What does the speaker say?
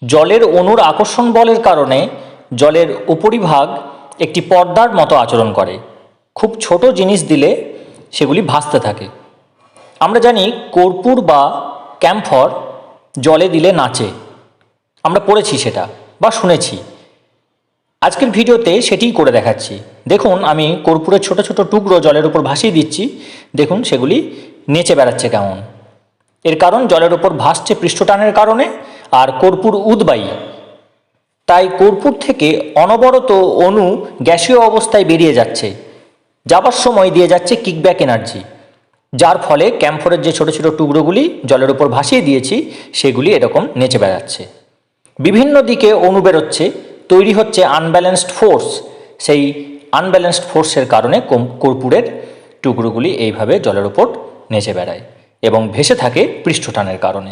জলের অণুর আকর্ষণ বলের কারণে জলের উপরিভাগ একটি পর্দার মতো আচরণ করে। খুব ছোট জিনিস দিলে সেগুলি ভাসতে থাকে। আমরা জানি কর্পূর বা ক্যাম্ফর জলে দিলে নাচে, আমরা পড়েছি সেটা বা শুনেছি। আজকের ভিডিওতে সেটিই করে দেখাচ্ছি। দেখুন, আমি কর্পূরের ছোট ছোট টুকরো জলের উপর ভাসিয়ে দিচ্ছি। দেখুন সেগুলি নেচে বেড়াচ্ছে কেমন। এর কারণ জলের উপর ভাসছে পৃষ্ঠটানের কারণে, আর কর্পূর উদ্বায়ী, তাই কর্পূর থেকে অনবরত অণু গ্যাসীয় অবস্থায় বেরিয়ে যাচ্ছে, যাবার সময় দিয়ে যাচ্ছে কিকব্যাক এনার্জি, যার ফলে ক্যাম্ফরের যে ছোট ছোট টুকরোগুলি জলের উপর ভাসিয়ে দিয়েছি সেগুলি এরকম নেচে বেড়াচ্ছে। বিভিন্ন দিকে অণু বেরোচ্ছে, তৈরি হচ্ছে আনব্যালেন্সড ফোর্স। সেই আনব্যালেন্সড ফোর্সের কারণে কর্পূরের টুকরোগুলি এইভাবে জলের উপর নেচে বেড়ায় এবং ভেসে থাকে পৃষ্ঠটানের কারণে।